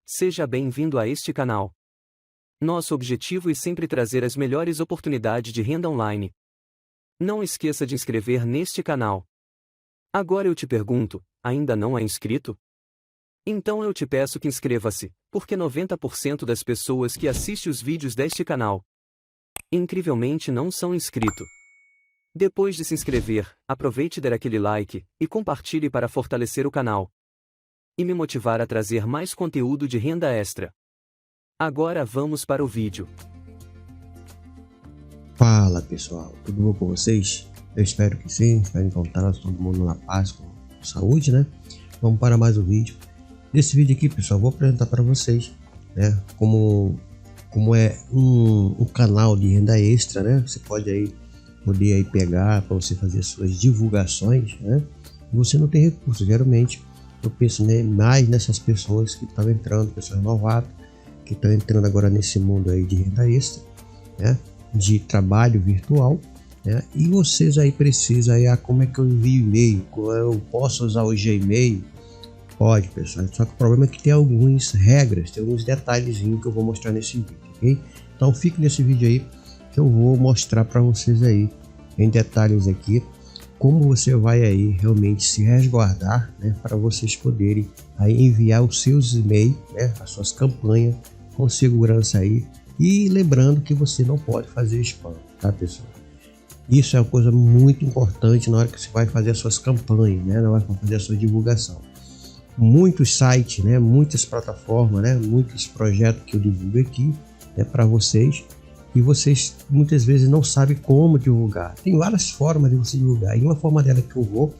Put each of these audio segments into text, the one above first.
Seja bem-vindo a este canal. Nosso objetivo é sempre trazer as melhores oportunidades de renda online. Não esqueça de inscrever neste canal. Agora eu te pergunto, ainda não é inscrito? Então eu te peço que inscreva-se, porque 90% das pessoas que assistem os vídeos deste canal, incrivelmente não são inscritos. Depois de se inscrever, aproveite e dar aquele like, e compartilhe para fortalecer o canal e me motivar a trazer mais conteúdo de renda extra. Agora vamos para o vídeo. Fala pessoal, tudo bom com vocês? Eu espero que sim, espero encontrar todo mundo na paz, com saúde, né? Vamos para mais um vídeo. Nesse vídeo aqui, pessoal, vou apresentar para vocês, né, como é um canal de renda extra, né? Você pode poder aí pegar para você fazer suas divulgações, né? Você não tem recurso, geralmente eu penso mais nessas pessoas que estão entrando, pessoas novatas, que estão entrando agora nesse mundo aí de renda extra, né? De trabalho virtual, né? E vocês aí precisam aí, como é que eu envio e-mail? Eu posso usar o Gmail? Pode, pessoal, só que o problema é que tem algumas regras, tem alguns detalhezinhos que eu vou mostrar nesse vídeo, ok? Então fique nesse vídeo aí que eu vou mostrar para vocês aí em detalhes aqui como você vai aí realmente se resguardar, né, para vocês poderem aí enviar os seus e-mails, né, as suas campanhas com segurança aí. E lembrando que você não pode fazer spam, tá pessoal? Isso é uma coisa muito importante na hora que você vai fazer as suas campanhas, né, na hora que vai fazer a sua divulgação. Muitos sites, né, muitas plataformas, né, muitos projetos que eu divulgo aqui, né, para vocês, e vocês muitas vezes não sabem como divulgar. Tem várias formas de você divulgar, e uma forma dela que eu vou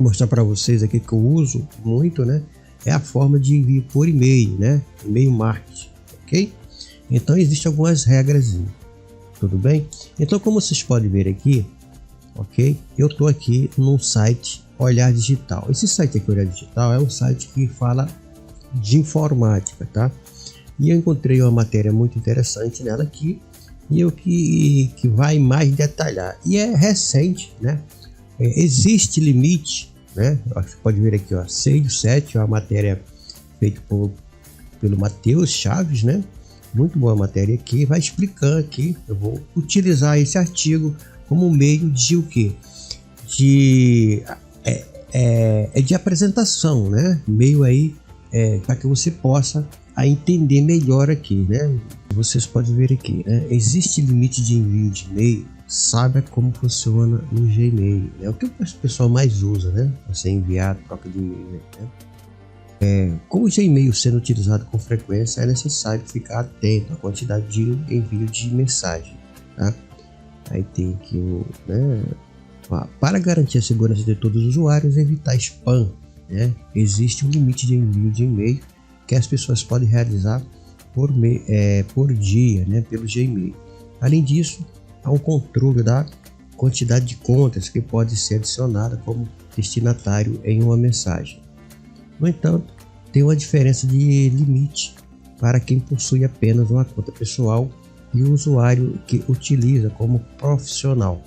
mostrar para vocês aqui, que eu uso muito, né, é a forma de envio por e-mail, né, e-mail marketing, ok? Então existem algumas regras, tudo bem? Então, como vocês podem ver aqui, ok, eu estou aqui no site Olhar Digital. Esse site aqui, Olhar Digital, é um site que fala de informática, tá? E eu encontrei uma matéria muito interessante nela aqui, e eu que vai mais detalhar. E é recente, né? Existe limite, né? Você pode ver aqui, ó, 6/7, uma matéria feita pelo Matheus Chaves, né? Muito boa matéria aqui, vai explicando aqui. Eu vou utilizar esse artigo como meio de o quê? De apresentação, né? Meio aí para que você possa entender melhor aqui, né? Vocês podem ver aqui, né? Existe limite de envio de e-mail. Saiba como funciona no Gmail, né? O que o pessoal mais usa, né? Você enviar troca de e-mail, né? Com o Gmail sendo utilizado com frequência, é necessário ficar atento à quantidade de envio de mensagem, tá? Aí tem aqui né? Para garantir a segurança de todos os usuários, evitar spam, né? Existe um limite de envio de e-mail que as pessoas podem realizar por dia, né? Pelo Gmail. Além disso, há um controle da quantidade de contas que pode ser adicionada como destinatário em uma mensagem. No entanto, tem uma diferença de limite para quem possui apenas uma conta pessoal e o usuário que utiliza como profissional,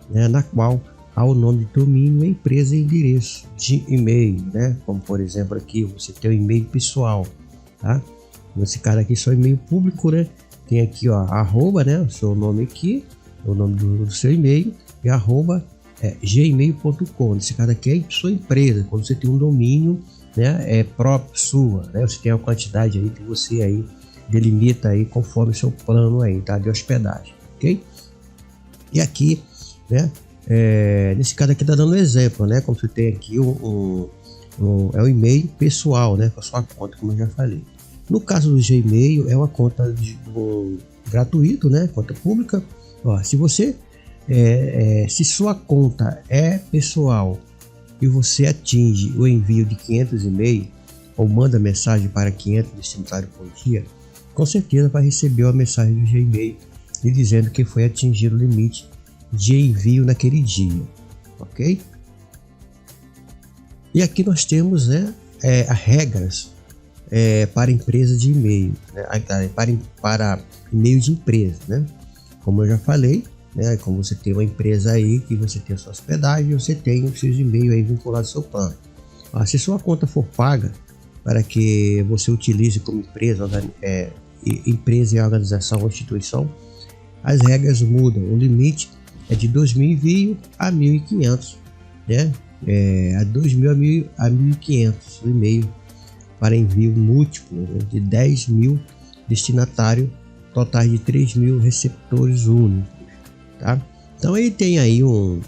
né, na qual há o nome de domínio, empresa e endereço de e-mail, né? Como por exemplo aqui você tem o e-mail pessoal, tá? Nesse caso aqui só e-mail público, né? Tem aqui, ó, arroba, né? O seu nome aqui, o nome do seu e-mail e arroba gmail.com. Nesse caso aqui é sua empresa, quando você tem um domínio, né, próprio sua, né? Você tem a quantidade aí que você aí delimita aí conforme o seu plano aí, tá? De hospedagem, ok? E aqui, né? Nesse caso aqui tá dando um exemplo, né? Como você tem aqui é um e-mail pessoal, né? Com a sua conta, como eu já falei. No caso do Gmail, é uma conta gratuito, né? Conta pública. Ó, se você se sua conta é pessoal e você atinge o envio de 500 e-mails ou manda mensagem para 500 destinatários por dia, com certeza vai receber uma mensagem do Gmail lhe dizendo que foi atingido o limite de envio naquele dia, ok? E aqui nós temos, né, as regras para empresa de e-mail, né, para e-mail de empresa, né? Como eu já falei, né, como você tem uma empresa aí que você tem a sua hospedagem, você tem os seus e-mails aí vinculados ao seu plano. Se sua conta for paga, para que você utilize como empresa, empresa e organização ou instituição, as regras mudam. O limite é de 2.000 envios a 1.500, né? A 2.000 a 1.500 e-mail para envio múltiplo, né? De 10.000 destinatários, totais de 3.000 receptores únicos, tá? Então ele tem aí um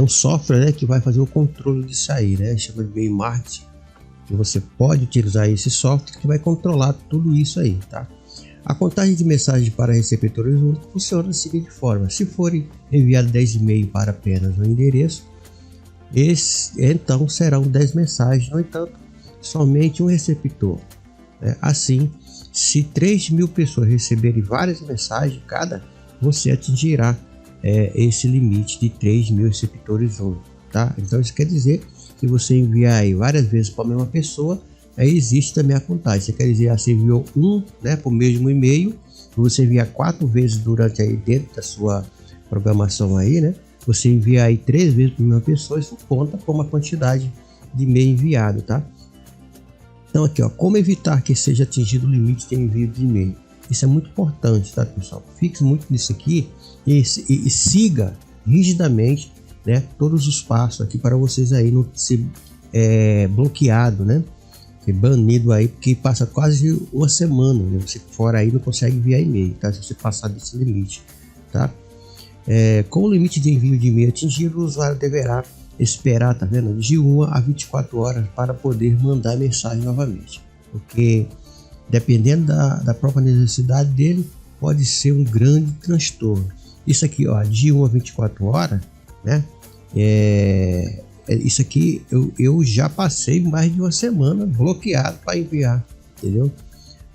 software, né, que vai fazer o controle disso aí, né? Chama de e-mail marketing, que você pode utilizar esse software que vai controlar tudo isso aí, tá? A contagem de mensagens para receptores únicos funciona da seguinte forma: se forem enviados 10 e-mails para apenas um endereço, então serão 10 mensagens, no entanto, somente um receptor, né? Assim, se 3.000 pessoas receberem várias mensagens cada, você atingirá esse limite de 3.000 receptores únicos, tá? Então isso quer dizer que você enviar aí várias vezes para a mesma pessoa, aí existe também a contagem. Você quer dizer, você enviou né, para o mesmo e-mail, você envia 4 vezes durante aí dentro da sua programação aí, né? Você envia aí 3 vezes para a mesma pessoa, isso conta como a quantidade de e-mail enviado, tá? Então aqui, ó, como evitar que seja atingido o limite de envio de e-mail? Isso é muito importante, tá, pessoal? Fixe muito nisso aqui e siga rigidamente, né, todos os passos aqui para vocês aí não ser bloqueado, né? Banido aí, porque passa quase uma semana, né? Você fora aí não consegue enviar e-mail, tá? Se você passar desse limite, tá? Com o limite de envio de e-mail atingido, o usuário deverá esperar, tá vendo? De 1 a 24 horas para poder mandar mensagem novamente, porque dependendo da própria necessidade dele, pode ser um grande transtorno. Isso aqui, ó, de 1 a 24 horas, né? Isso aqui eu já passei mais de uma semana bloqueado para enviar, entendeu?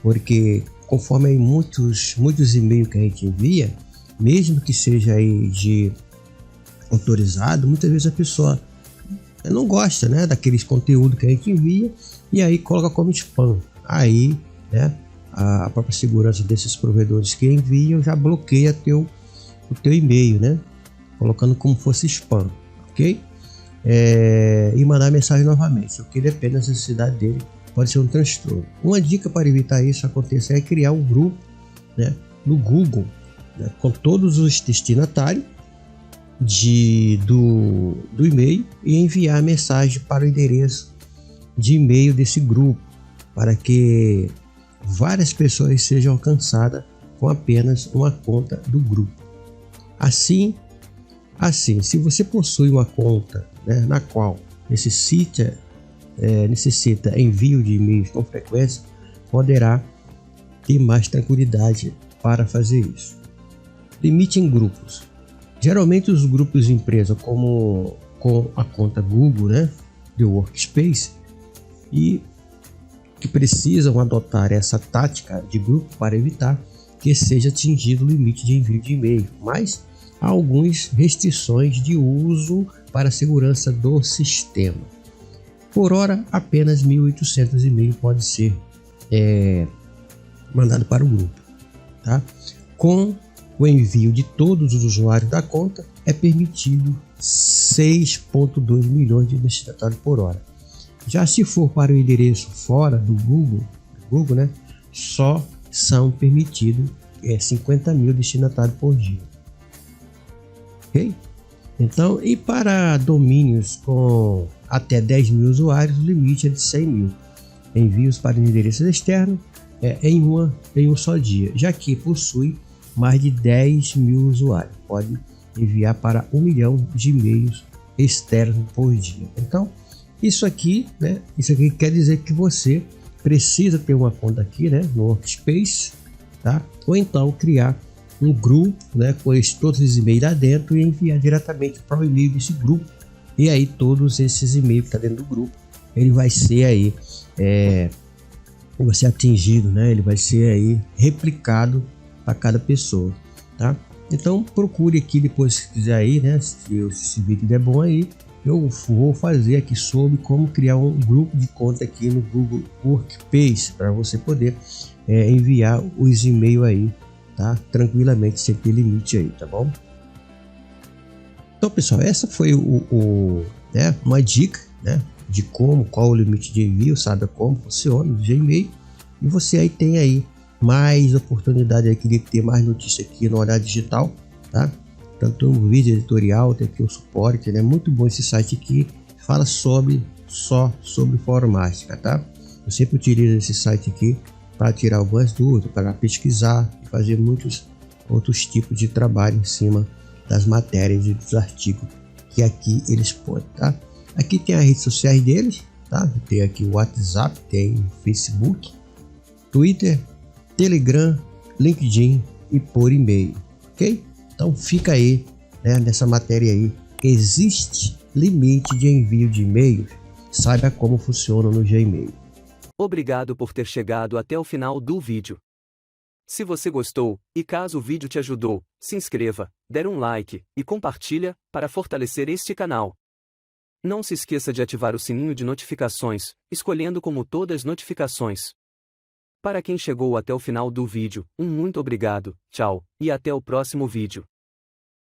Porque conforme aí muitos e-mails que a gente envia, mesmo que seja aí de autorizado, muitas vezes a pessoa não gosta, né, daqueles conteúdos que a gente envia e aí coloca como spam. Aí, né, a própria segurança desses provedores que enviam já bloqueia o teu e-mail, né, colocando como fosse spam, ok? E mandar mensagem novamente, o que depende da necessidade dele, pode ser um transtorno. Uma dica para evitar isso acontecer é criar um grupo, né, no Google, né, com todos os destinatários do e-mail e enviar mensagem para o endereço de e-mail desse grupo, para que várias pessoas sejam alcançadas com apenas uma conta do grupo. Assim, se você possui uma conta, né, na qual necessita envio de e-mails com frequência, poderá ter mais tranquilidade para fazer isso. Limite em grupos. Geralmente os grupos de empresa, como com a conta Google, né, de Workspace, e que precisam adotar essa tática de grupo para evitar que seja atingido o limite de envio de e-mail, mas há algumas restrições de uso para a segurança do sistema. Por hora, apenas 1.800 e-mails pode ser mandado para o grupo, tá? Com o envio de todos os usuários da conta, é permitido 6,2 milhões de destinatários por hora. Já se for para o endereço fora do Google, né, só são permitidos 50.000 destinatários por dia. Ok? Então, e para domínios com até 10.000 usuários, o limite é de 100.000 envios para endereços externos em um só dia, já que possui mais de 10.000 usuários. Pode enviar para 1 milhão de e-mails externos por dia. Então, isso aqui quer dizer que você precisa ter uma conta aqui, né, no Workspace, tá? Ou então criar um grupo, né, com todos os e-mails lá dentro e enviar diretamente para o e-mail desse grupo. E aí todos esses e-mails que está dentro do grupo, ele vai ser aí atingido, né? Ele vai ser aí replicado para cada pessoa, tá? Então procure aqui depois, se quiser aí, né? Se esse vídeo der bom aí, eu vou fazer aqui sobre como criar um grupo de conta aqui no Google Workspace para você poder enviar os e-mails aí, tá? Tranquilamente, sem ter limite aí, tá bom? Então, pessoal, essa foi uma dica, né, de qual o limite de envio, sabe como funciona o Gmail, e você aí tem aí mais oportunidade aqui de ter mais notícia aqui no Olhar Digital, tá? Tanto no vídeo editorial, tem aqui o suporte, né? Muito bom esse site aqui, fala só sobre informática, tá? Eu sempre utilizo esse site aqui para tirar algumas dúvidas, para pesquisar e fazer muitos outros tipos de trabalho em cima das matérias e dos artigos que aqui eles põem, tá? Aqui tem as redes sociais deles, tá? Tem aqui o WhatsApp, tem Facebook, Twitter, Telegram, LinkedIn e por e-mail, ok? Então fica aí, né, nessa matéria aí. Existe limite de envio de e-mails? Saiba como funciona no Gmail. Obrigado por ter chegado até o final do vídeo. Se você gostou, e caso o vídeo te ajudou, se inscreva, dê um like, e compartilha, para fortalecer este canal. Não se esqueça de ativar o sininho de notificações, escolhendo como todas as notificações. Para quem chegou até o final do vídeo, um muito obrigado, tchau, e até o próximo vídeo.